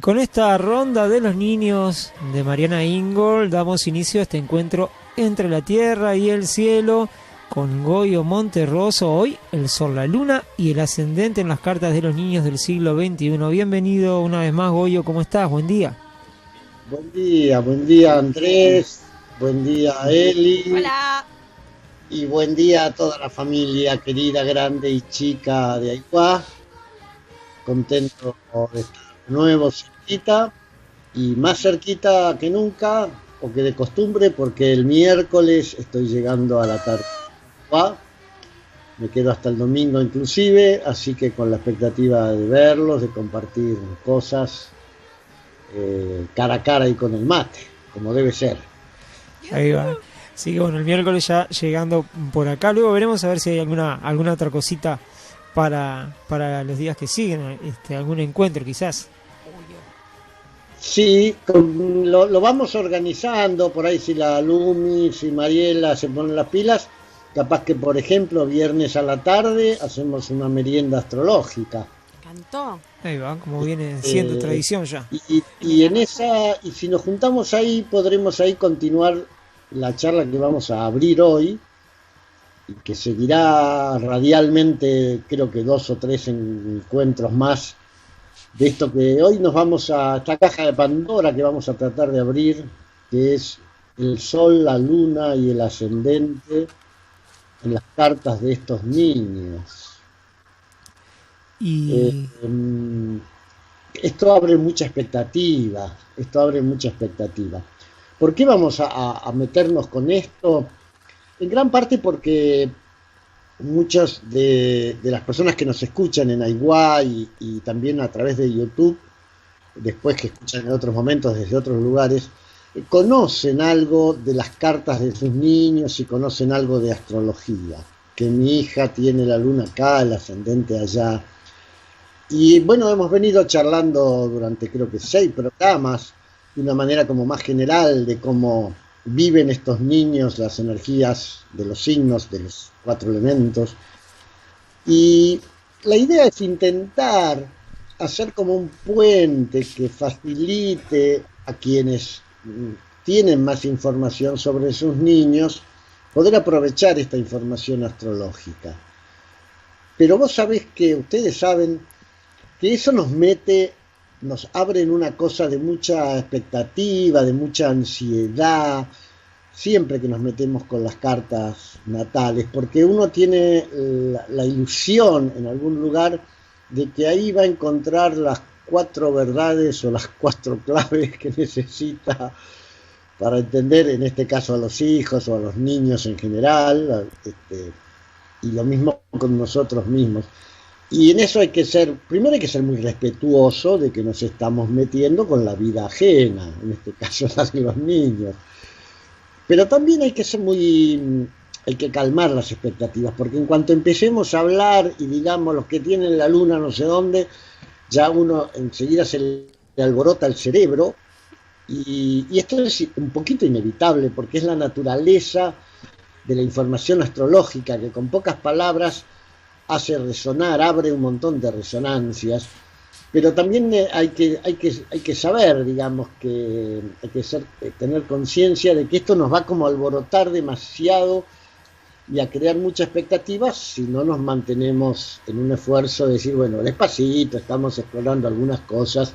con esta ronda de los niños de Mariana Ingold damos inicio a este encuentro entre la tierra y el cielo con Goyo Monterroso. Hoy el sol, la luna y el ascendente en las cartas de los niños del siglo XXI. Bienvenido una vez más, Goyo, ¿cómo estás? Buen día. Buen día Andrés, buen día Eli. Hola. Y buen día a toda la familia querida, grande y chica de Aiguá. Contento de estar de nuevo cerquita y más cerquita que nunca o que de costumbre, porque el miércoles estoy llegando a la tarde. Me quedo hasta el domingo inclusive, así que con la expectativa de verlos, de compartir cosas cara a cara y con el mate, como debe ser. Ahí va. Sí, bueno, el miércoles ya llegando por acá. Luego veremos a ver si hay alguna otra cosita para los días que siguen, algún encuentro quizás. Sí, lo vamos organizando, por ahí si la Lumi, si Mariela se ponen las pilas, capaz que por ejemplo viernes a la tarde hacemos una merienda astrológica. Cantó. Ahí va, como viene siendo tradición ya. Y en esa, y si nos juntamos ahí, podremos ahí continuar la charla que vamos a abrir hoy, y que seguirá radialmente, creo que 2 o 3 encuentros más, de esto que hoy nos vamos a esta caja de Pandora que vamos a tratar de abrir, que es el sol, la luna y el ascendente en las cartas de estos niños. Y esto abre mucha expectativa, ¿Por qué vamos a meternos con esto? En gran parte porque muchas de las personas que nos escuchan en Aiguá y también a través de YouTube, después que escuchan en otros momentos desde otros lugares, conocen algo de las cartas de sus niños y conocen algo de astrología, que mi hija tiene la luna acá, el ascendente allá. Y bueno, hemos venido charlando durante creo que 6 programas, de una manera como más general de cómo viven estos niños las energías de los signos, de los 4 elementos. Y la idea es intentar hacer como un puente que facilite a quienes tienen más información sobre sus niños poder aprovechar esta información astrológica. Pero vos sabés que, ustedes saben que eso nos abre en una cosa de mucha expectativa, de mucha ansiedad, siempre que nos metemos con las cartas natales, porque uno tiene la ilusión en algún lugar de que ahí va a encontrar las 4 verdades o las 4 claves que necesita para entender, en este caso, a los hijos o a los niños en general, y lo mismo con nosotros mismos. Y en eso primero hay que ser muy respetuoso de que nos estamos metiendo con la vida ajena, en este caso la de los niños. Pero también hay que calmar las expectativas, porque en cuanto empecemos a hablar y digamos los que tienen la luna no sé dónde, ya uno enseguida se le alborota el cerebro, y esto es un poquito inevitable, porque es la naturaleza de la información astrológica, que con pocas palabras hace resonar, abre un montón de resonancias, pero también hay que saber, digamos, que hay que tener conciencia de que esto nos va como a alborotar demasiado y a crear mucha expectativa si no nos mantenemos en un esfuerzo de decir, bueno, despacito, estamos explorando algunas cosas.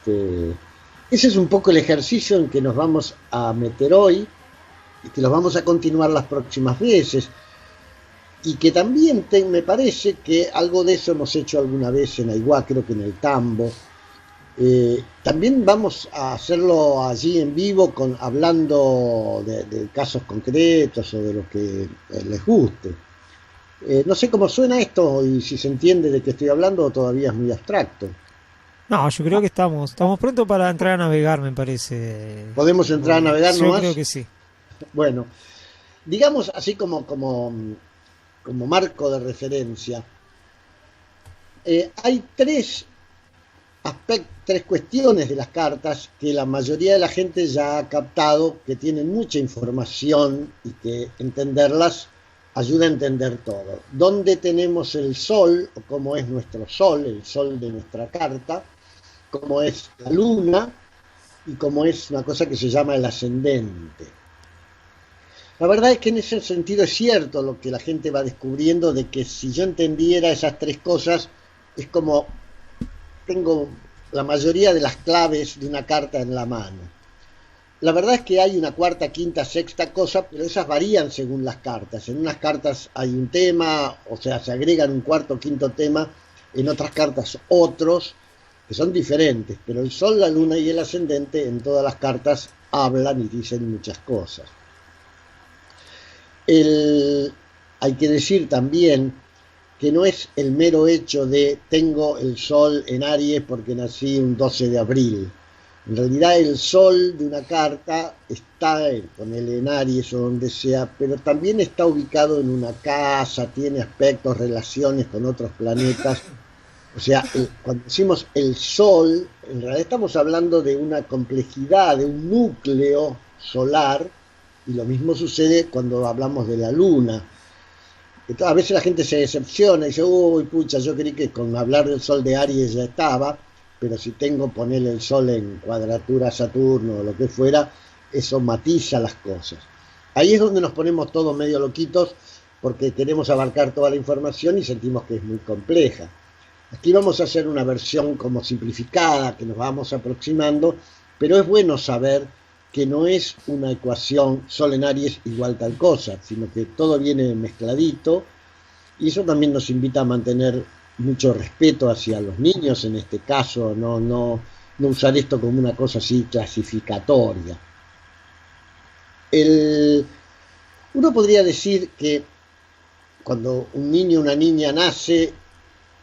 Ese es un poco el ejercicio en que nos vamos a meter hoy y que los vamos a continuar las próximas veces. Y que también me parece que algo de eso hemos hecho alguna vez en Aiguá, creo que en el Tambo. También vamos a hacerlo allí en vivo, hablando de casos concretos o de lo que les guste. No sé cómo suena esto y si se entiende de qué estoy hablando o todavía es muy abstracto. No, yo creo que estamos pronto para entrar a navegar, me parece. ¿Podemos entrar a navegar nomás? Yo creo que sí. Bueno, digamos así como marco de referencia, hay 3 cuestiones de las cartas que la mayoría de la gente ya ha captado, que tienen mucha información y que entenderlas ayuda a entender todo. ¿Dónde tenemos el sol o cómo es nuestro sol, el sol de nuestra carta? como es la luna y como es una cosa que se llama el ascendente. La verdad es que en ese sentido es cierto lo que la gente va descubriendo, de que si yo entendiera esas tres cosas, es como tengo la mayoría de las claves de una carta en la mano. La verdad es que hay una cuarta, quinta, sexta cosa, pero esas varían según las cartas. En unas cartas hay un tema, o sea, se agregan un cuarto o quinto tema, en otras cartas otros, que son diferentes, pero el sol, la luna y el ascendente en todas las cartas hablan y dicen muchas cosas. Hay que decir también que no es el mero hecho de tengo el sol en Aries porque nací un 12 de abril. En realidad el sol de una carta está, ponele en Aries o donde sea, pero también está ubicado en una casa, tiene aspectos, relaciones con otros planetas. O sea, cuando decimos el sol, en realidad estamos hablando de una complejidad, de un núcleo solar, y lo mismo sucede cuando hablamos de la luna. Entonces, a veces la gente se decepciona y dice, uy, pucha, yo creí que con hablar del sol de Aries ya estaba, pero si tengo ponerle el sol en cuadratura a Saturno o lo que fuera, eso matiza las cosas. Ahí es donde nos ponemos todos medio loquitos porque queremos abarcar toda la información y sentimos que es muy compleja. Aquí vamos a hacer una versión como simplificada, que nos vamos aproximando, pero es bueno saber que no es una ecuación sol en Aries igual tal cosa, sino que todo viene mezcladito, y eso también nos invita a mantener mucho respeto hacia los niños en este caso, no usar esto como una cosa así clasificatoria. Uno podría decir que cuando un niño o una niña nace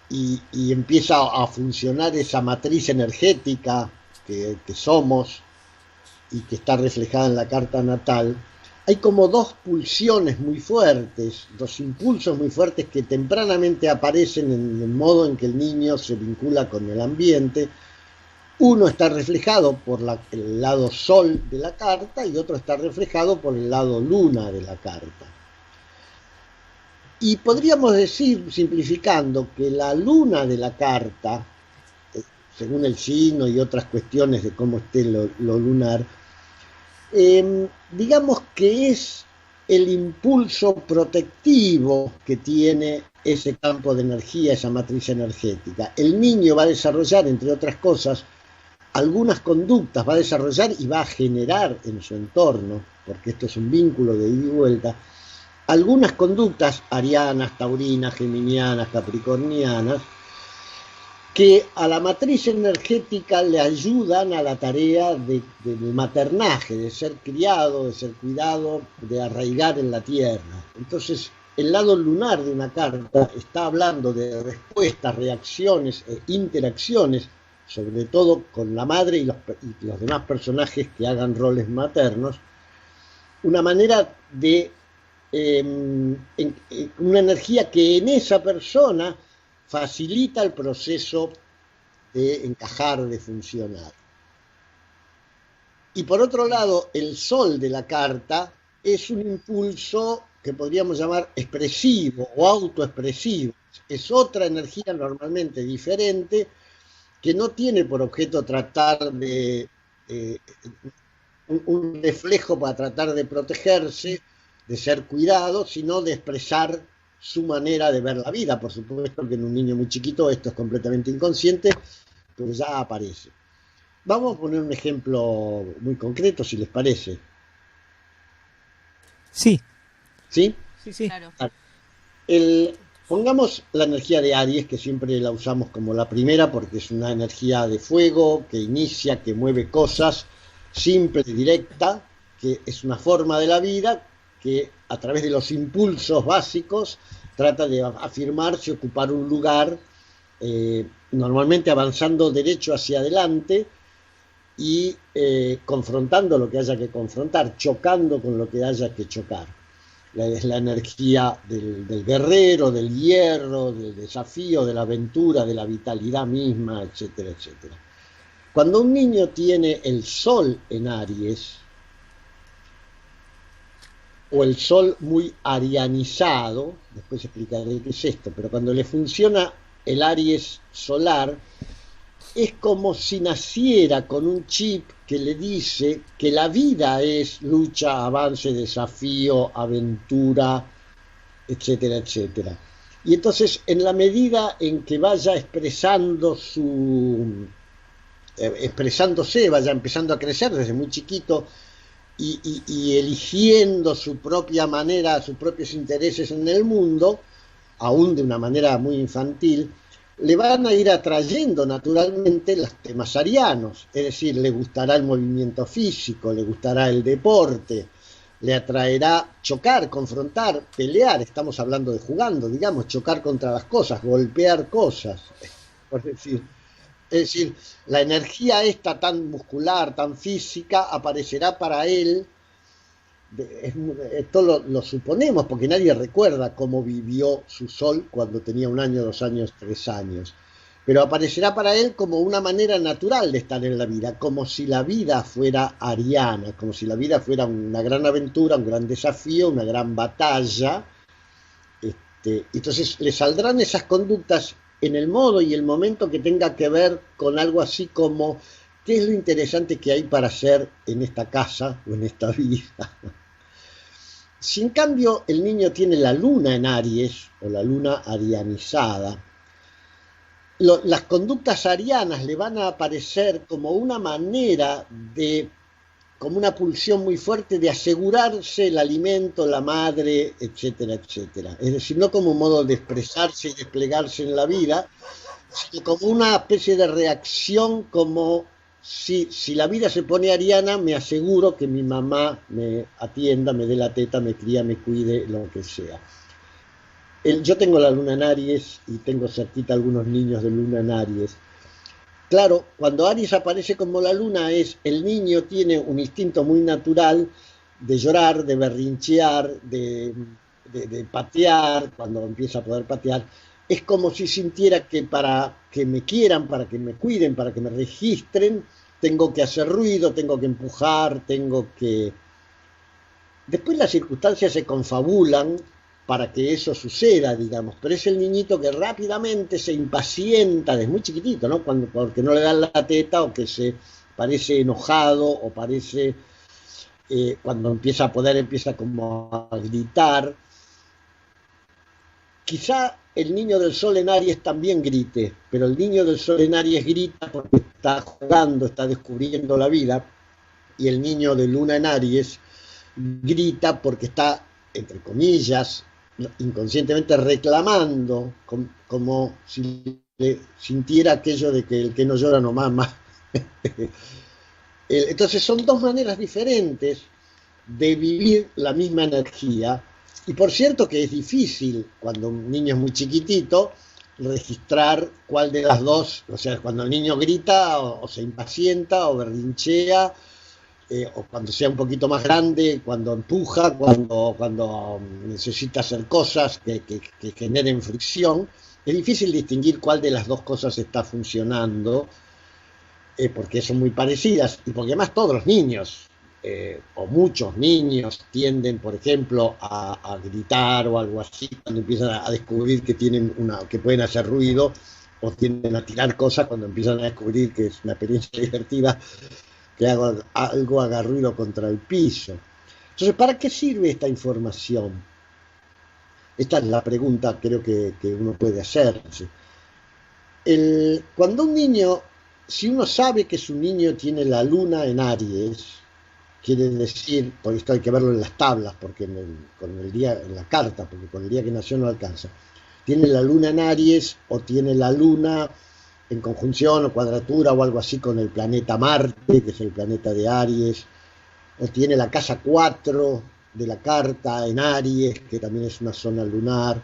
y empieza a funcionar esa matriz energética que somos y que está reflejada en la carta natal, hay como dos pulsiones muy fuertes, dos impulsos muy fuertes que tempranamente aparecen en el modo en que el niño se vincula con el ambiente. Uno está reflejado por el lado sol de la carta y otro está reflejado por el lado luna de la carta. Y podríamos decir, simplificando, que la luna de la carta, según el signo y otras cuestiones de cómo esté lo lunar, digamos que es el impulso protectivo que tiene ese campo de energía, esa matriz energética. El niño va a desarrollar, entre otras cosas, algunas conductas, va a desarrollar y va a generar en su entorno, porque esto es un vínculo de ida y vuelta, algunas conductas arianas, taurinas, geminianas, capricornianas, que a la matriz energética le ayudan a la tarea del maternaje, de ser criado, de ser cuidado, de arraigar en la tierra. Entonces, el lado lunar de una carta está hablando de respuestas, reacciones e interacciones, sobre todo con la madre y los demás personajes que hagan roles maternos, una manera de una energía que en esa persona facilita el proceso de encajar, de funcionar. Y por otro lado, el sol de la carta es un impulso que podríamos llamar expresivo o autoexpresivo. Es otra energía normalmente diferente que no tiene por objeto tratar de un reflejo para tratar de protegerse, de ser cuidado, sino de expresar su manera de ver la vida. Por supuesto que en un niño muy chiquito esto es completamente inconsciente, pero ya aparece. Vamos a poner un ejemplo muy concreto, si les parece. Sí. ¿Sí? Sí. Claro. Pongamos la energía de Aries, que siempre la usamos como la primera, porque es una energía de fuego, que inicia, que mueve cosas, simple, directa, que es una forma de la vida, que a través de los impulsos básicos trata de afirmarse, ocupar un lugar, normalmente avanzando derecho hacia adelante y confrontando lo que haya que confrontar, chocando con lo que haya que chocar. Es la energía del guerrero, del hierro, del desafío, de la aventura, de la vitalidad misma, etcétera, etcétera. Cuando un niño tiene el sol en Aries, o el sol muy arianizado, después explicaré qué es esto, pero cuando le funciona el Aries solar, es como si naciera con un chip que le dice que la vida es lucha, avance, desafío, aventura, etcétera, etcétera. Y entonces, en la medida en que vaya expresándose, vaya empezando a crecer desde muy chiquito y eligiendo su propia manera, sus propios intereses en el mundo, aún de una manera muy infantil, le van a ir atrayendo naturalmente los temas arianos, es decir, le gustará el movimiento físico, le gustará el deporte, le atraerá chocar, confrontar, pelear, estamos hablando de jugando, digamos, chocar contra las cosas, golpear cosas, por decir. Es decir, la energía esta tan muscular, tan física, aparecerá para él. Esto lo suponemos porque nadie recuerda cómo vivió su sol cuando tenía 1 año, 2 años, 3 años. Pero aparecerá para él como una manera natural de estar en la vida, como si la vida fuera ariana, como si la vida fuera una gran aventura, un gran desafío, una gran batalla. Entonces le saldrán esas conductas en el modo y el momento que tenga que ver con algo así como qué es lo interesante que hay para hacer en esta casa o en esta vida. Si en cambio el niño tiene la luna en Aries o la luna arianizada, las conductas arianas le van a aparecer como una manera de, como una pulsión muy fuerte de asegurarse el alimento, la madre, etcétera, etcétera. Es decir, no como un modo de expresarse y desplegarse en la vida, sino como una especie de reacción, como si la vida se pone ariana, me aseguro que mi mamá me atienda, me dé la teta, me cría, me cuide, lo que sea. Yo tengo la luna en Aries y tengo cerquita algunos niños de luna en Aries. Claro, cuando Aries aparece como la luna, el niño tiene un instinto muy natural de llorar, de berrinchear, de patear, cuando empieza a poder patear. Es como si sintiera que para que me quieran, para que me cuiden, para que me registren, tengo que hacer ruido, tengo que empujar, tengo que... Después las circunstancias se confabulan para que eso suceda, digamos, pero es el niñito que rápidamente se impacienta desde muy chiquitito, ¿no? Porque no le dan la teta o que se parece enojado o parece, cuando empieza a poder, empieza como a gritar. Quizá el niño del sol en Aries también grite, pero el niño del sol en Aries grita porque está jugando, está descubriendo la vida, y el niño de luna en Aries grita porque está, entre comillas, inconscientemente reclamando, como si sintiera aquello de que el que no llora no mama. Entonces son dos maneras diferentes de vivir la misma energía, y por cierto que es difícil cuando un niño es muy chiquitito registrar cuál de las dos, o sea, cuando el niño grita o se impacienta o berrinchea, o cuando sea un poquito más grande, cuando empuja, cuando necesita hacer cosas que generen fricción. Es difícil distinguir cuál de las dos cosas está funcionando, porque son muy parecidas, y porque además todos los niños, o muchos niños, tienden, por ejemplo, a gritar o algo así, cuando empiezan a descubrir que que pueden hacer ruido, o tienden a tirar cosas cuando empiezan a descubrir que es una experiencia divertida, que algo haga ruido contra el piso. Entonces, ¿para qué sirve esta información? Esta es la pregunta, creo que uno puede hacerse. Cuando un niño, si uno sabe que su niño tiene la luna en Aries, quiere decir, por esto hay que verlo en las tablas, porque con el día, en la carta, porque con el día que nació no alcanza, tiene la luna en Aries o tiene la luna en conjunción o cuadratura o algo así con el planeta Marte, que es el planeta de Aries, o tiene la casa 4 de la carta en Aries, que también es una zona lunar.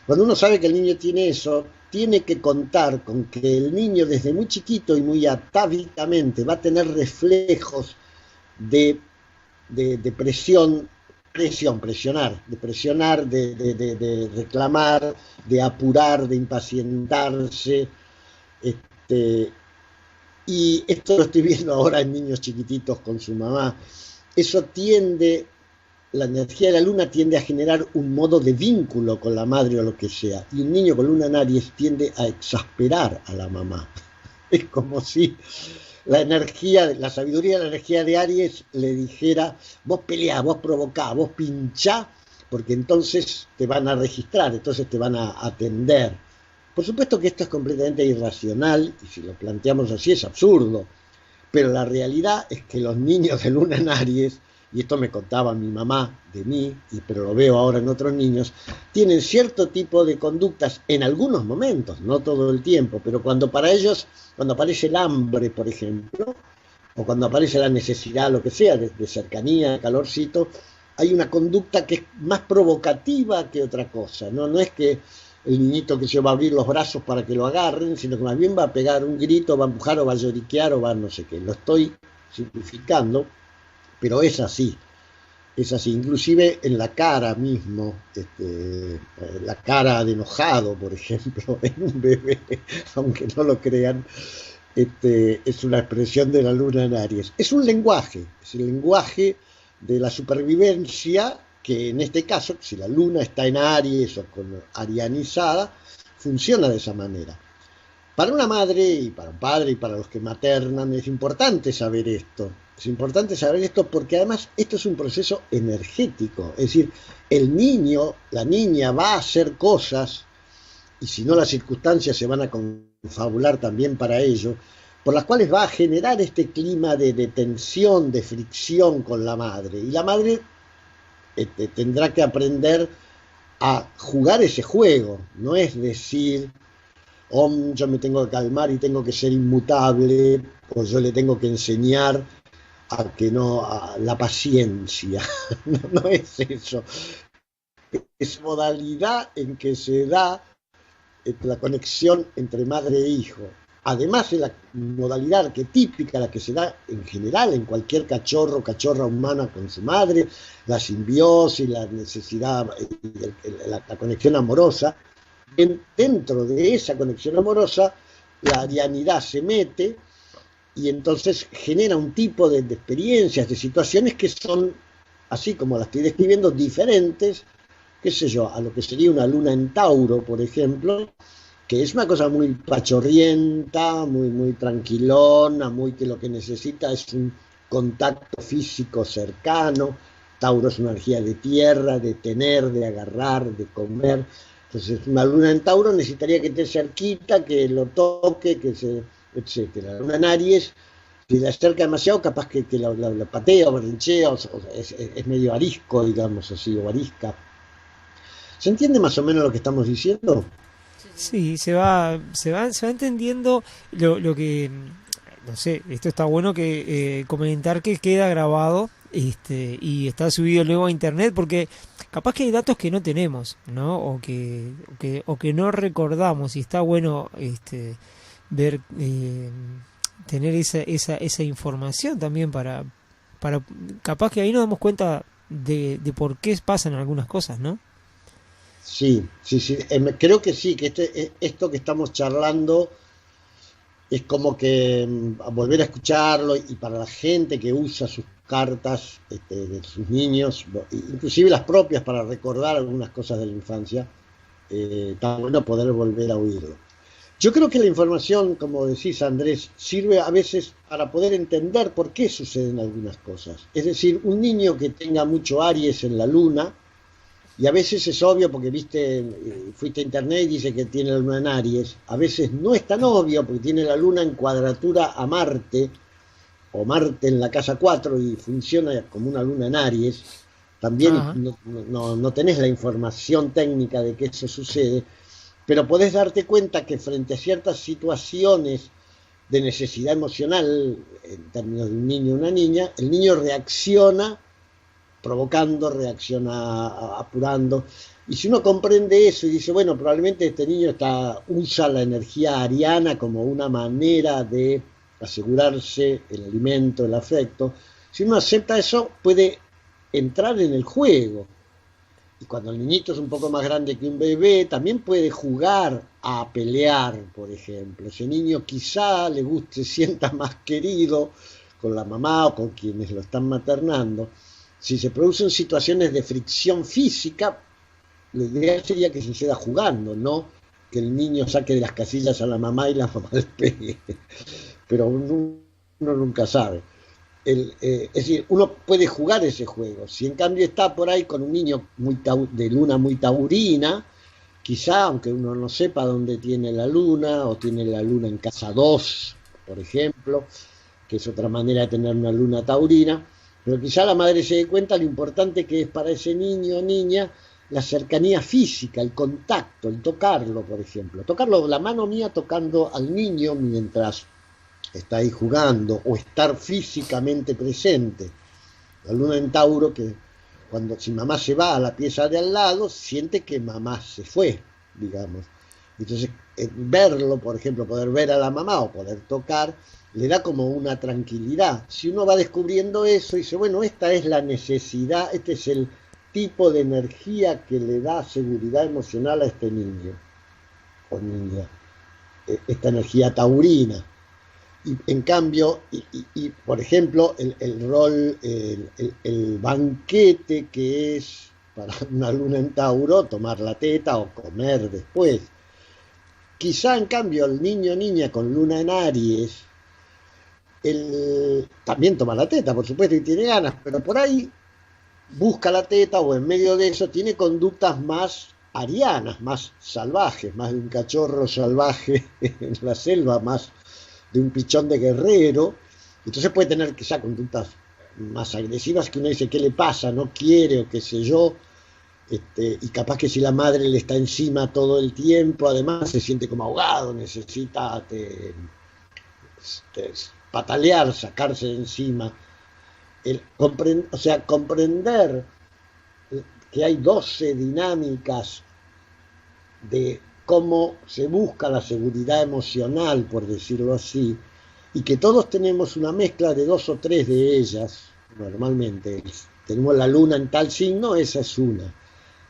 Cuando uno sabe que el niño tiene eso, tiene que contar con que el niño desde muy chiquito y muy atávicamente va a tener reflejos de presionar, de reclamar, de apurar, de impacientarse. Y esto lo estoy viendo ahora en niños chiquititos con su mamá. Eso la energía de la luna tiende a generar un modo de vínculo con la madre o lo que sea. Y un niño con luna en Aries tiende a exasperar a la mamá. Es como si la energía, la sabiduría de la energía de Aries le dijera, vos peleá, vos provocá, vos pinchá, porque entonces te van a registrar, entonces te van a atender. Por supuesto que esto es completamente irracional, y si lo planteamos así es absurdo, pero la realidad es que los niños de luna en Aries, y esto me contaba mi mamá de mí, pero lo veo ahora en otros niños, tienen cierto tipo de conductas en algunos momentos, no todo el tiempo, pero cuando para ellos, cuando aparece el hambre, por ejemplo, o cuando aparece la necesidad, lo que sea, de cercanía, de calorcito, hay una conducta que es más provocativa que otra cosa, ¿no? No es que el niñito que se va a abrir los brazos para que lo agarren, sino que más bien va a pegar un grito, va a empujar o va a lloriquear o va a no sé qué. Lo estoy simplificando, pero es así. Es así, inclusive en la cara mismo, la cara de enojado, por ejemplo, en un bebé, aunque no lo crean, es una expresión de la luna en Aries. Es un lenguaje, es el lenguaje de la supervivencia, que en este caso, si la luna está en Aries o con arianizada, funciona de esa manera. Para una madre y para un padre y para los que maternan es importante saber esto. Es importante saber esto porque además esto es un proceso energético. Es decir, el niño, la niña va a hacer cosas, y si no las circunstancias se van a confabular también para ello, por las cuales va a generar este clima de tensión, de fricción con la madre. Y la madre tendrá que aprender a jugar ese juego. No es decir, yo me tengo que calmar y tengo que ser inmutable, o yo le tengo que enseñar a la paciencia. No es eso. Es modalidad en que se da la conexión entre madre e hijo. Además es la modalidad arquetípica, la que se da en general en cualquier cachorro o cachorra humana con su madre, la simbiosis, la necesidad, la conexión amorosa. Dentro de esa conexión amorosa, la arianidad se mete y entonces genera un tipo de experiencias, de situaciones que son, así como las estoy describiendo, diferentes, qué sé yo, a lo que sería una luna en Tauro, por ejemplo, que es una cosa muy pachorrienta, muy tranquilona, muy que lo que necesita es un contacto físico cercano. Tauro es una energía de tierra, de tener, de agarrar, de comer. Entonces una luna en Tauro necesitaría que esté cerquita, que lo toque, etcétera. La luna en Aries, si la acerca demasiado, capaz que la patea o berrinchea, es medio arisco, digamos así, o arisca. ¿Se entiende más o menos lo que estamos diciendo? Sí, se va entendiendo lo que, no sé, esto está bueno que comentar que queda grabado y está subido luego a internet porque capaz que hay datos que no tenemos, ¿no? O que no recordamos y está bueno ver tener esa información también para capaz que ahí nos damos cuenta de por qué pasan algunas cosas, ¿no? Sí. Creo que sí, que esto que estamos charlando es como que volver a escucharlo, y para la gente que usa sus cartas de sus niños, inclusive las propias, para recordar algunas cosas de la infancia, está bueno poder volver a oírlo. Yo creo que la información, como decís Andrés, sirve a veces para poder entender por qué suceden algunas cosas. Es decir, un niño que tenga mucho Aries en la luna, y a veces es obvio porque fuiste a internet y dice que tiene la luna en Aries, a veces no es tan obvio porque tiene la luna en cuadratura a Marte, o Marte en la casa 4 y funciona como una luna en Aries. También no tenés la información técnica de que eso sucede, pero podés darte cuenta que frente a ciertas situaciones de necesidad emocional, en términos de un niño o una niña, el niño reacciona provocando, reacciona apurando. Y si uno comprende eso y dice, bueno, probablemente este niño usa la energía ariana como una manera de asegurarse el alimento, el afecto, si uno acepta eso, puede entrar en el juego. Y cuando el niñito es un poco más grande que un bebé, también puede jugar a pelear, por ejemplo. Ese niño quizá le guste, sienta más querido con la mamá o con quienes lo están maternando. Si se producen situaciones de fricción física, lo ideal sería que suceda jugando, no que el niño saque de las casillas a la mamá y la mamá le pegue, pero uno nunca sabe. Es decir, uno puede jugar ese juego. Si en cambio está por ahí con un niño de luna muy taurina, quizá, aunque uno no sepa dónde tiene la luna, o tiene la luna en casa 2, por ejemplo, que es otra manera de tener una luna taurina, pero quizá la madre se dé cuenta lo importante que es para ese niño o niña la cercanía física, el contacto, el tocarlo, por ejemplo. Tocarlo, la mano mía tocando al niño mientras está ahí jugando, o estar físicamente presente. La luna en Tauro, que si mamá se va a la pieza de al lado, siente que mamá se fue, digamos. Entonces, verlo, por ejemplo, poder ver a la mamá o poder tocar, le da como una tranquilidad. Si uno va descubriendo eso, dice, bueno, esta es la necesidad, este es el tipo de energía que le da seguridad emocional a este niño o niña, esta energía taurina. Y en cambio, por ejemplo, el rol, el banquete que es para una luna en Tauro, tomar la teta o comer después. Quizá en cambio el niño o niña con luna en Aries, también toma la teta, por supuesto, y tiene ganas, pero por ahí busca la teta o en medio de eso tiene conductas más arianas, más salvajes, más de un cachorro salvaje en la selva, más de un pichón de guerrero. Entonces puede tener quizá conductas más agresivas que uno dice, ¿qué le pasa? No quiere o qué sé yo. Y capaz que si la madre le está encima todo el tiempo, además se siente como ahogado, necesita patalear, sacarse de encima. Comprender que hay 12 dinámicas de cómo se busca la seguridad emocional, por decirlo así, y que todos tenemos una mezcla de 2 o 3 de ellas, normalmente. Tenemos la luna en tal signo, esa es una.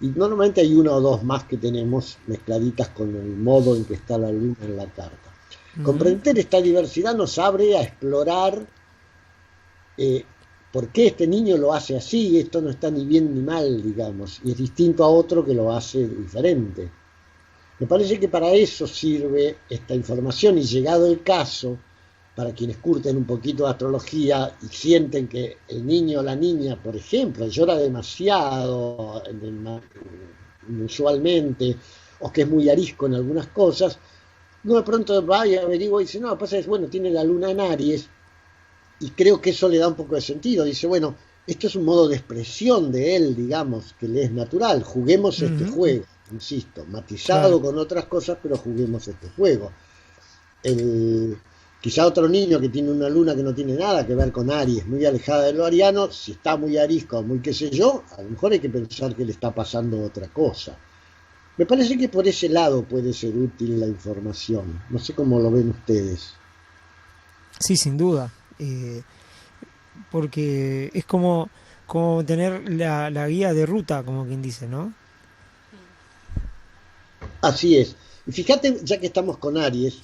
Y normalmente hay 1 o 2 más que tenemos mezcladitas con el modo en que está la luna en la carta. Comprender esta diversidad nos abre a explorar por qué este niño lo hace así, esto no está ni bien ni mal, digamos, y es distinto a otro que lo hace diferente. Me parece que para eso sirve esta información, y llegado el caso, para quienes curten un poquito de astrología y sienten que el niño o la niña, por ejemplo, llora demasiado usualmente, o que es muy arisco en algunas cosas, uno de pronto va y averigua y dice, no, pasa es, bueno, tiene la luna en Aries, y creo que eso le da un poco de sentido. Dice, bueno, esto es un modo de expresión de él, digamos, que le es natural, juguemos este juego. Insisto, matizado con otras cosas, pero juguemos este juego. Quizá otro niño que tiene una luna que no tiene nada que ver con Aries, muy alejada de lo ariano, si está muy arisco, muy qué sé yo, a lo mejor hay que pensar que le está pasando otra cosa. Me parece que por ese lado puede ser útil la información. No sé cómo lo ven ustedes. Sí, sin duda. Porque es como tener la guía de ruta, como quien dice, ¿no? Así es. Y fíjate, ya que estamos con Aries,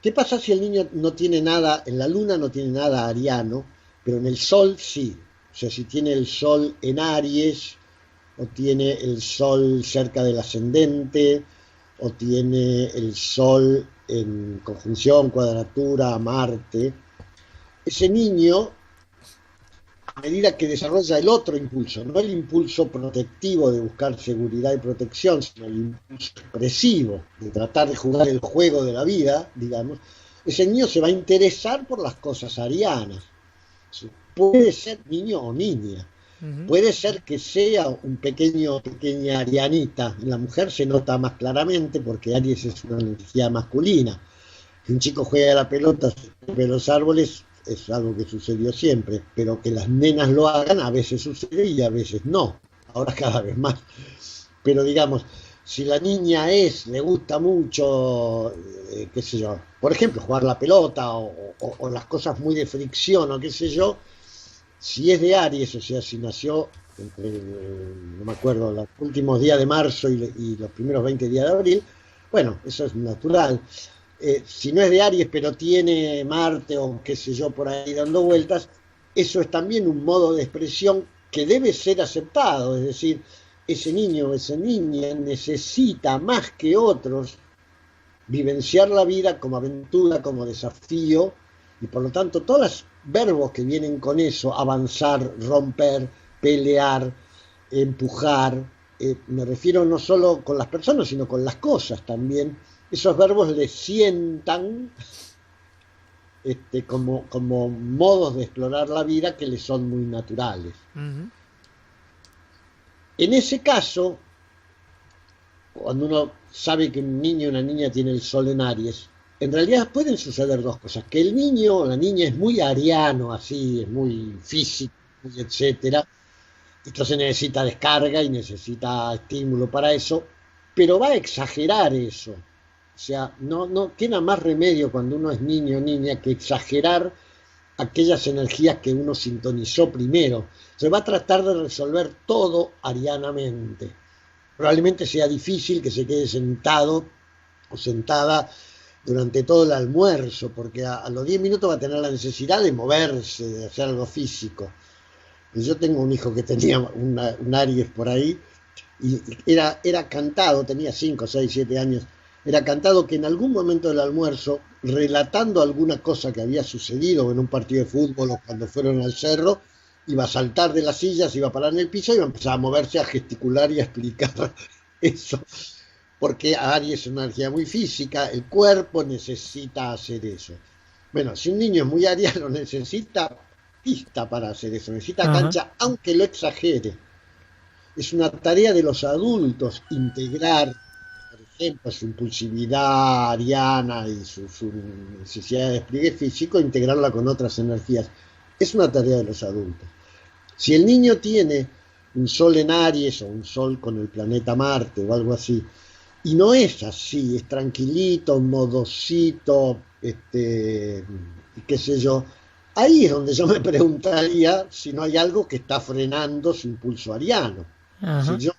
¿qué pasa si el niño no tiene nada, en la luna no tiene nada ariano, pero en el sol sí? O sea, si tiene el sol en Aries, o tiene el sol cerca del ascendente, o tiene el sol en conjunción, cuadratura a Marte, ese niño, a medida que desarrolla el otro impulso, no el impulso protectivo de buscar seguridad y protección, sino el impulso expresivo de tratar de jugar el juego de la vida, digamos, ese niño se va a interesar por las cosas arianas. Puede ser niño o niña, puede ser que sea un pequeña arianita. En la mujer se nota más claramente porque Aries es una energía masculina. Que un chico juega a la pelota sobre los árboles es algo que sucedió siempre, pero que las nenas lo hagan a veces sucede y a veces no, ahora cada vez más. Pero digamos, si la niña le gusta mucho, qué sé yo, por ejemplo, jugar la pelota o las cosas muy de fricción o qué sé yo, si es de Aries, o sea, si nació entre, no me acuerdo, los últimos días de marzo y los primeros 20 días de abril, bueno, eso es natural. Si no es de Aries, pero tiene Marte o qué sé yo por ahí dando vueltas, eso es también un modo de expresión que debe ser aceptado. Es decir, ese niño o esa niña necesita más que otros vivenciar la vida como aventura, como desafío, y por lo tanto todos los verbos que vienen con eso, avanzar, romper, pelear, empujar, me refiero no solo con las personas, sino con las cosas también, esos verbos le sientan como modos de explorar la vida que le son muy naturales. Ujú. En ese caso, cuando uno sabe que un niño o una niña tiene el sol en Aries, en realidad pueden suceder dos cosas: que el niño o la niña es muy ariano, así, es muy físico, muy etcétera, entonces necesita descarga y necesita estímulo para eso, pero va a exagerar eso. O sea, no queda más remedio cuando uno es niño o niña que exagerar aquellas energías que uno sintonizó primero. Se va a tratar de resolver todo arianamente. Probablemente sea difícil que se quede sentado o sentada durante todo el almuerzo, porque a los 10 minutos va a tener la necesidad de moverse, de hacer algo físico. Yo tengo un hijo que tenía un Aries por ahí, y era cantado, tenía 5, 6, 7 años, era cantado que en algún momento del almuerzo, relatando alguna cosa que había sucedido en un partido de fútbol o cuando fueron al cerro, iba a saltar de las sillas, iba a parar en el piso y iba a empezar a moverse, a gesticular y a explicar eso. Porque Aries es una energía muy física, el cuerpo necesita hacer eso. Bueno, si un niño es muy ariano, necesita pista para hacer eso, necesita Ajá. cancha, aunque lo exagere. Es una tarea de los adultos integrar, por ejemplo, su impulsividad ariana y su necesidad de despliegue físico, integrarla con otras energías. Es una tarea de los adultos. Si el niño tiene un sol en Aries o un sol con el planeta Marte o algo así, y no es así, es tranquilito, modosito, qué sé yo, ahí es donde yo me preguntaría si no hay algo que está frenando su impulso ariano. Si Ajá. yo,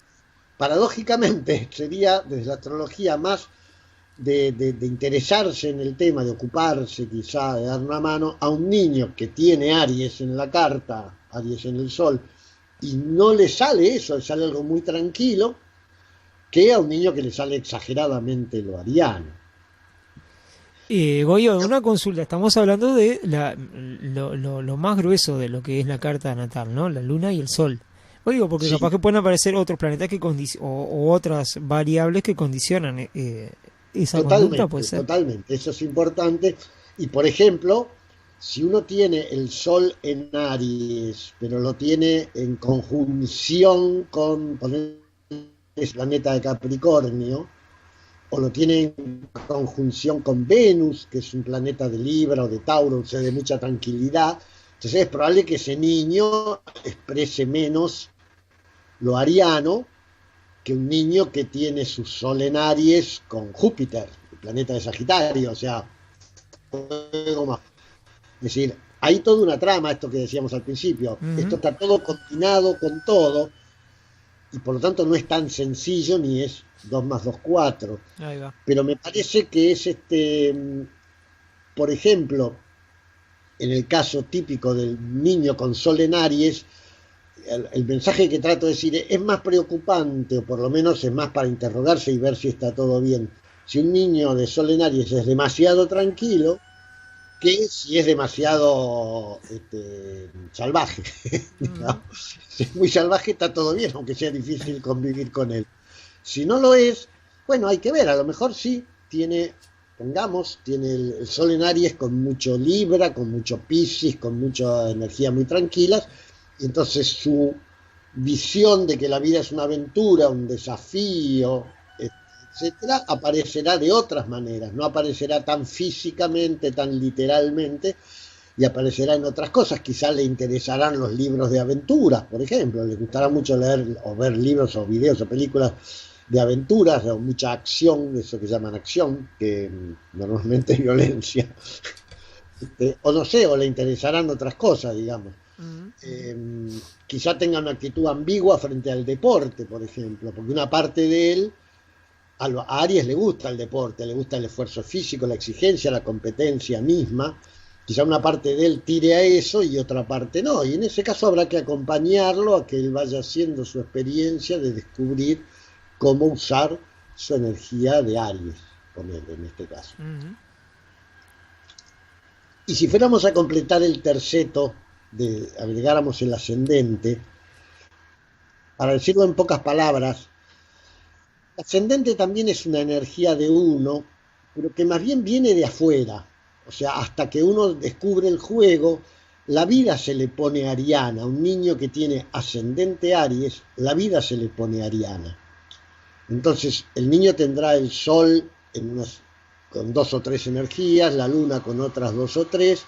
paradójicamente, sería desde la astrología más de interesarse en el tema, de ocuparse quizá, de dar una mano a un niño que tiene Aries en la carta, Aries en el sol, y no le sale eso, le sale algo muy tranquilo, que a un niño que le sale exageradamente lo ariano. Goyo, una consulta. Estamos hablando de lo más grueso de lo que es la carta natal, ¿no? La luna y el sol. Lo digo porque Sí, capaz que pueden aparecer otros planetas o otras variables que condicionan esa conducta, puede totalmente, ser. totalmente, eso es importante. Y por ejemplo, si uno tiene el Sol en Aries, pero lo tiene en conjunción con el planeta de Capricornio, o lo tiene en conjunción con Venus, que es un planeta de Libra o de Tauro, o sea, de mucha tranquilidad, entonces es probable que ese niño exprese menos lo ariano que un niño que tiene su sol en Aries con Júpiter, el planeta de Sagitario, o sea, es decir, hay toda una trama, esto que decíamos al principio, esto Ujú. está todo combinado con todo, y por lo tanto no es tan sencillo ni es 2 más 2 4, Ahí va. pero me parece que es por ejemplo, en el caso típico del niño con sol en Aries, el mensaje que trato de decir es más preocupante, o por lo menos es más para interrogarse y ver si está todo bien. Si un niño de sol en Aries es demasiado tranquilo, que si es demasiado salvaje. Ujú. Si es muy salvaje está todo bien, aunque sea difícil convivir con él. Si no lo es, bueno, hay que ver, a lo mejor sí tiene, pongamos, tiene el sol en Aries con mucho Libra, con mucho Piscis, con mucha energía muy tranquilas, y entonces su visión de que la vida es una aventura, un desafío, etcétera, aparecerá de otras maneras, no aparecerá tan físicamente, tan literalmente, y aparecerá en otras cosas. Quizás le interesarán los libros de aventuras, por ejemplo, le gustará mucho leer o ver libros o videos o películas de aventuras o mucha acción, eso que llaman acción, que normalmente es violencia, o no sé, o le interesarán otras cosas, digamos. Ujú. Ujú. Eh, Quizá tenga una actitud ambigua frente al deporte, por ejemplo, porque una parte de él, a Aries le gusta el deporte, le gusta el esfuerzo físico, la exigencia, la competencia misma. Quizá una parte de él tire a eso y otra parte no. Y en ese caso habrá que acompañarlo a que él vaya haciendo su experiencia de descubrir cómo usar su energía de Aries. ponele en este caso. Ujú. Y si fuéramos a completar el terceto, agregáramos el ascendente, para decirlo en pocas palabras, el ascendente también es una energía de uno, pero que más bien viene de afuera. O sea, hasta que uno descubre el juego, la vida se le pone ariana. Un niño que tiene ascendente Aries, la vida se le pone ariana. Entonces, el niño tendrá el sol con 2 o 3 energías, la luna con otras 2 o 3.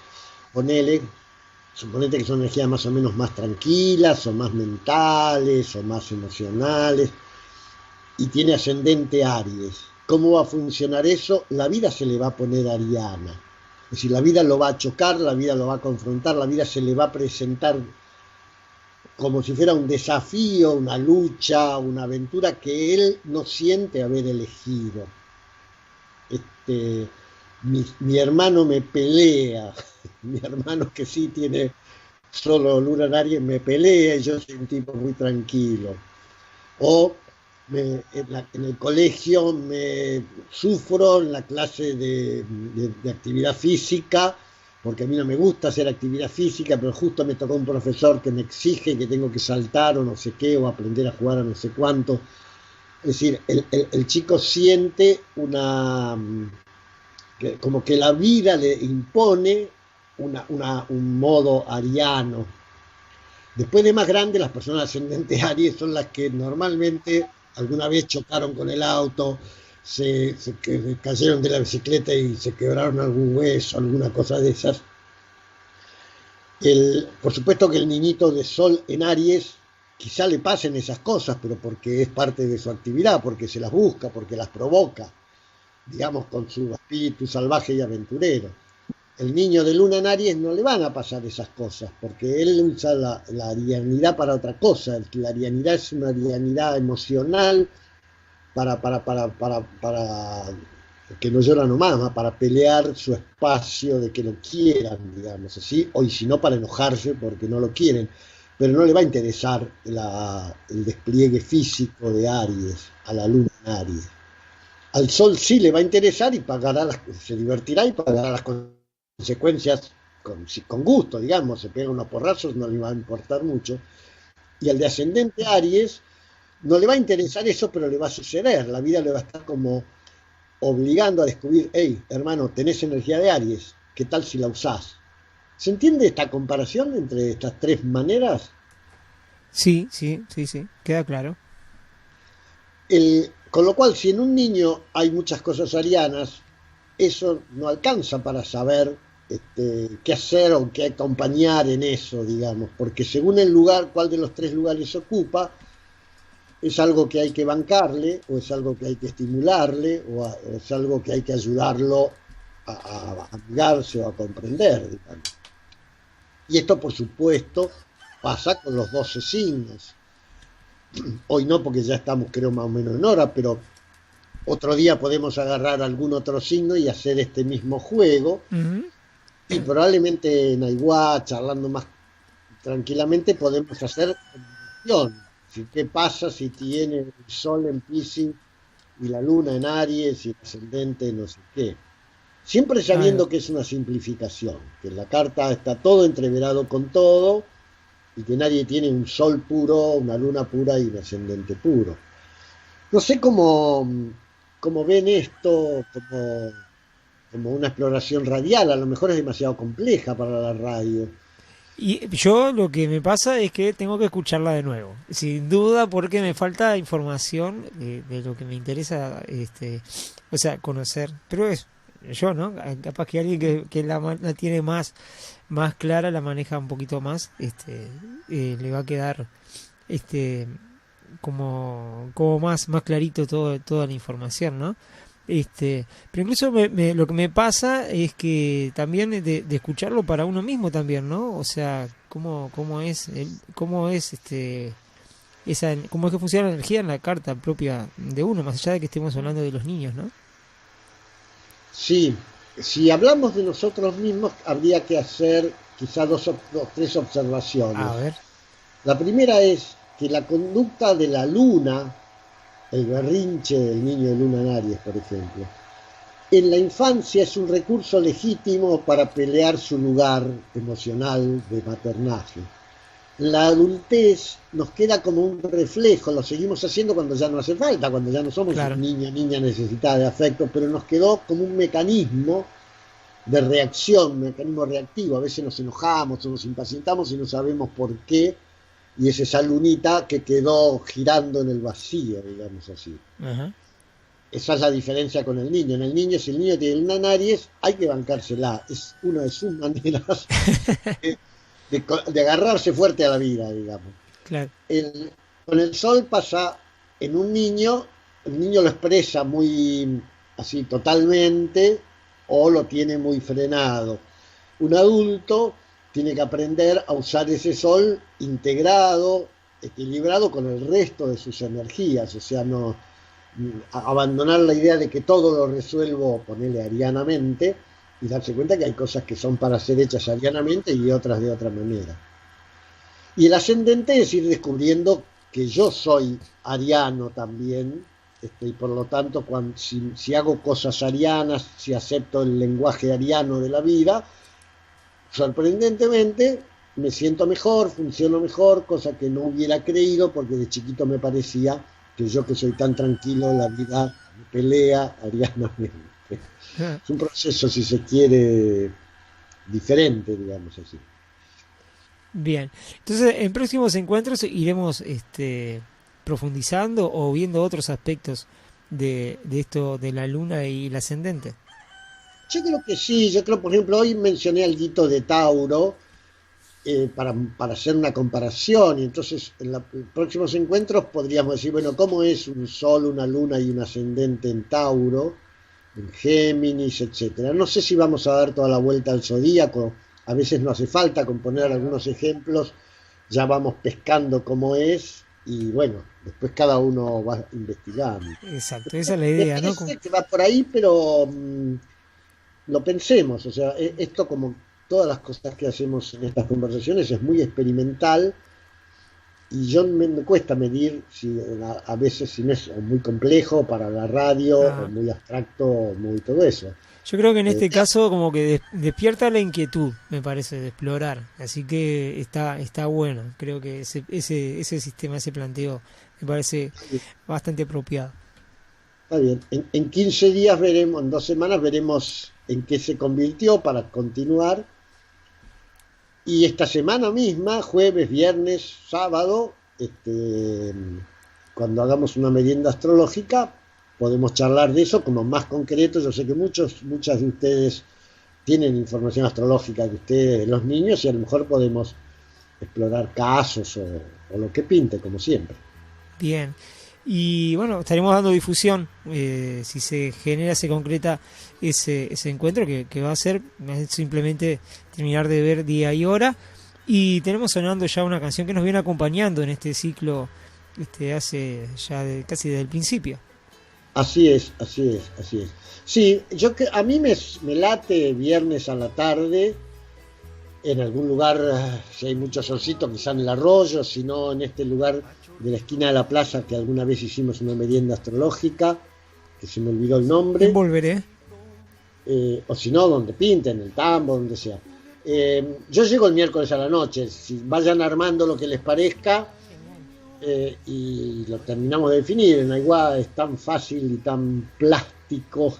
Suponete que son energías más o menos más tranquilas, o más mentales, o más emocionales, y tiene ascendente Aries. ¿Cómo va a funcionar eso? La vida se le va a poner ariana. Es decir, la vida lo va a chocar, la vida lo va a confrontar, la vida se le va a presentar como si fuera un desafío, una lucha, una aventura que él no siente haber elegido. Mi hermano me pelea, mi hermano que sí tiene solo luna en Aries me pelea y yo soy un tipo muy tranquilo. O en el colegio me sufro en la clase de actividad física, porque a mí no me gusta hacer actividad física, pero justo me tocó un profesor que me exige que tengo que saltar o no sé qué, o aprender a jugar a no sé cuánto. Es decir, el chico siente como que la vida le impone un modo ariano. Después de más grande, las personas ascendentes Aries son las que normalmente alguna vez chocaron con el auto, se cayeron de la bicicleta y se quebraron algún hueso, alguna cosa de esas. Por supuesto que el niñito de Sol en Aries quizá le pasen esas cosas, pero porque es parte de su actividad, porque se las busca, porque las provoca, digamos, con su espíritu salvaje y aventurero. El niño de Luna en Aries no le van a pasar esas cosas, porque él usa la arianidad para otra cosa. La arianidad es una arianidad emocional para que no llora nomás, para pelear su espacio de que lo quieran, digamos así, o y si no para enojarse porque no lo quieren, pero no le va a interesar el despliegue físico de Aries, a la Luna en Aries. Al Sol sí le va a interesar y se divertirá y pagará las consecuencias con gusto, digamos, se pega unos porrazos, no le va a importar mucho. Y al de ascendente Aries no le va a interesar eso, pero le va a suceder, la vida le va a estar como obligando a descubrir, hey, hermano, tenés energía de Aries, ¿qué tal si la usás? ¿Se entiende esta comparación entre estas 3 maneras? Sí, queda claro. Con lo cual, si en un niño hay muchas cosas arianas, eso no alcanza para saber qué hacer o qué acompañar en eso, digamos, porque según el lugar, cuál de los 3 lugares ocupa, es algo que hay que bancarle, o es algo que hay que estimularle, o es algo que hay que ayudarlo a amigarse o a comprender, digamos. Y esto, por supuesto, pasa con los 12 signos. Hoy no, porque ya estamos, creo, más o menos en hora, pero otro día podemos agarrar algún otro signo y hacer este mismo juego. Uh-huh. Y probablemente en Aiguá, charlando más tranquilamente, podemos hacer combinación. ¿Qué pasa si tiene el Sol en Piscis y la Luna en Aries y el ascendente no sé qué? Siempre sabiendo que es una simplificación, que en la carta está todo entreverado con todo y que nadie tiene un Sol puro, una Luna pura y un ascendente puro. No sé cómo ven esto como una exploración radial, a lo mejor es demasiado compleja para la radio. Y yo lo que me pasa es que tengo que escucharla de nuevo, sin duda, porque me falta información de lo que me interesa, o sea, conocer. Pero es yo, ¿no? Capaz que alguien que la tiene más clara, la maneja un poquito más, le va a quedar como más clarito toda la información, ¿no? Pero incluso lo que me pasa es que también de escucharlo para uno mismo también, ¿no? O sea, cómo es cómo es cómo es que funciona la energía en la carta propia de uno, más allá de que estemos hablando de los niños, ¿no? Sí, si hablamos de nosotros mismos, habría que hacer quizás 3 observaciones. A ver. La primera es que la conducta de la luna, el berrinche del niño de Luna en Aries, por ejemplo, en la infancia es un recurso legítimo para pelear su lugar emocional de maternaje. En la adultez nos queda como un reflejo, lo seguimos haciendo cuando ya no hace falta, cuando ya no somos un niño, niña necesitada de afecto, pero nos quedó como un mecanismo de reacción, un mecanismo reactivo. A veces nos enojamos o nos impacientamos y no sabemos por qué, y es esa lunita que quedó girando en el vacío, digamos así. Uh-huh. Esa es la diferencia con el niño. En el niño, si el niño tiene una nariz, hay que bancársela. Es una de sus maneras de agarrarse fuerte a la vida, digamos. Claro. Con el sol pasa en un niño, el niño lo expresa muy así totalmente o lo tiene muy frenado. Un adulto tiene que aprender a usar ese sol integrado, equilibrado con el resto de sus energías, o sea, no abandonar la idea de que todo lo resuelvo, ponerle arianamente, y darse cuenta que hay cosas que son para ser hechas arianamente y otras de otra manera. Y el ascendente es ir descubriendo que yo soy ariano también, y por lo tanto si hago cosas arianas, si acepto el lenguaje ariano de la vida, sorprendentemente me siento mejor, funciono mejor, cosa que no hubiera creído porque de chiquito me parecía que yo, que soy tan tranquilo, la vida me pelea arianamente. Es un proceso, si se quiere, diferente, digamos así. Bien, entonces en próximos encuentros iremos profundizando o viendo otros aspectos de esto de la luna y el ascendente. Yo creo que sí, por ejemplo, hoy mencioné algo de Tauro, para hacer una comparación, y entonces en los próximos encuentros podríamos decir, bueno, ¿cómo es un sol, una luna y un ascendente en Tauro, en Géminis, etcétera? No sé si vamos a dar toda la vuelta al zodíaco, a veces no hace falta, con poner algunos ejemplos ya vamos pescando cómo es, y bueno, después cada uno va investigando. Exacto, esa es la idea, ¿no? Que va por ahí, pero lo pensemos, o sea, esto, como todas las cosas que hacemos en estas conversaciones, es muy experimental, y yo me cuesta medir si a veces si no es muy complejo para la radio, o muy abstracto, o muy todo eso. Yo creo que en este caso como que despierta la inquietud, me parece, de explorar, así que está bueno. Creo que ese sistema, ese planteo me parece bastante apropiado. Está bien, en 15 días veremos, en 2 semanas veremos en qué se convirtió para continuar. Y esta semana misma, jueves, viernes, sábado, cuando hagamos una merienda astrológica, podemos charlar de eso como más concreto. Yo sé que muchas de ustedes tienen información astrológica de ustedes, de los niños, y a lo mejor podemos explorar casos o lo que pinte, como siempre. Bien. Y bueno, estaremos dando difusión si se genera, se concreta ese encuentro que va a ser simplemente terminar de ver día y hora. Y tenemos sonando ya una canción que nos viene acompañando en este ciclo hace ya casi desde el principio. Así es. Sí, a mí me late viernes a la tarde, en algún lugar, si hay mucho solcito, quizá en el arroyo, si no en este lugar de la esquina de la plaza que alguna vez hicimos una merienda astrológica, que se me olvidó el nombre. Volveré. O si no, donde pinten, el tambo, donde sea. Yo llego el miércoles a la noche, si vayan armando lo que les parezca, y lo terminamos de definir. En Aiguá es tan fácil y tan plástico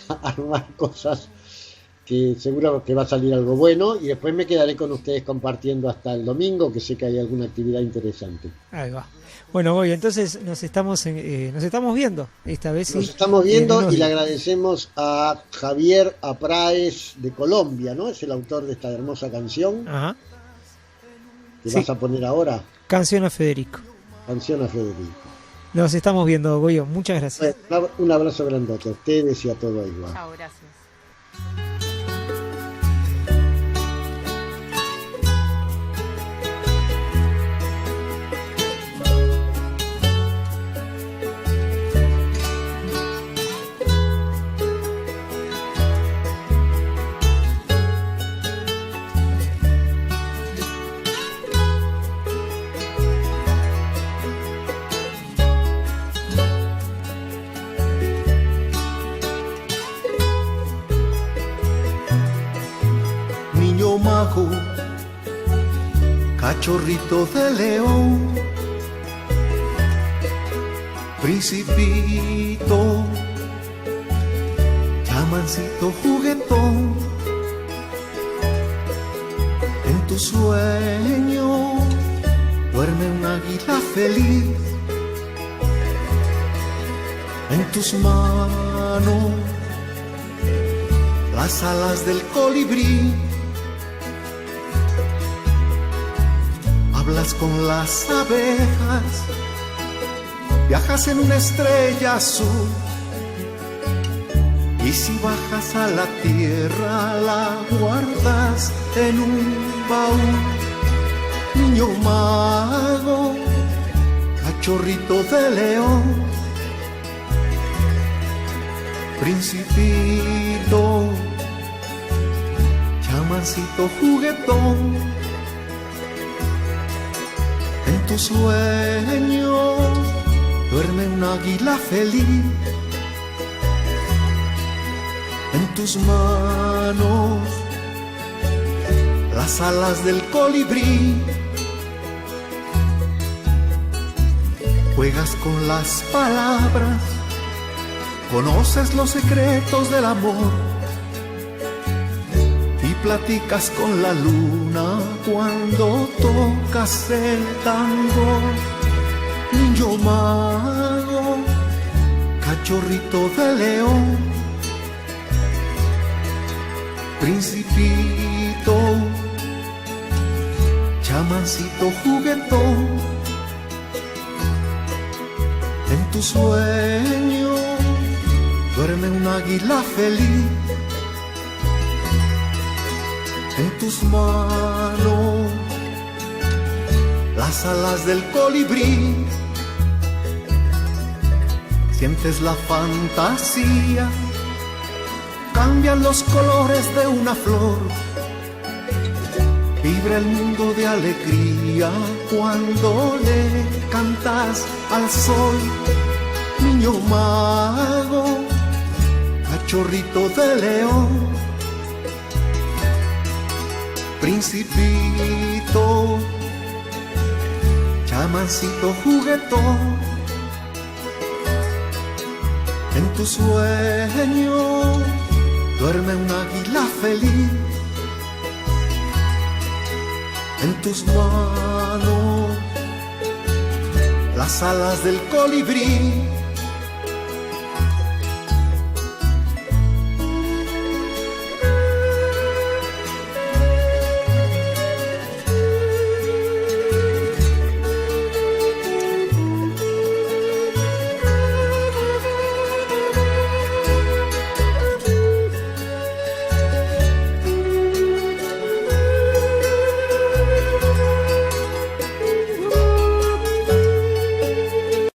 armar cosas que seguro que va a salir algo bueno, y después me quedaré con ustedes compartiendo hasta el domingo, que sé que hay alguna actividad interesante. Ahí va. Bueno, Goyo, entonces nos estamos viendo esta vez. Nos estamos viendo, y le agradecemos a Javier Apraez de Colombia, ¿no? Es el autor de esta hermosa canción. Ajá. Que vas a poner ahora. Canción a Federico. Nos estamos viendo, Goyo. Muchas gracias. Un abrazo grandote a ustedes y a todo Aiguá. Chao, gracias. mago, cachorrito de león, principito, chamancito juguetón. En tu sueño duerme un águila feliz, en tus manos las alas del colibrí. Hablas con las abejas, viajas en una estrella azul, y si bajas a la tierra la guardas en un baúl. Niño mago, cachorrito de león, principito, chamancito juguetón. En tu sueño duerme un águila feliz, en tus manos las alas del colibrí. Juegas con las palabras, conoces los secretos del amor y platicas con la luna cuando tocas el tambor. Niño mago, cachorrito de león, principito, chamancito juguetón. En tu sueño duerme un águila feliz, en tus manos las alas del colibrí. Sientes la fantasía, cambian los colores de una flor, vibra el mundo de alegría cuando le cantas al sol. Niño mago, cachorrito de león, principito, chamancito juguetón. En tu sueño duerme un águila feliz, en tus manos las alas del colibrí.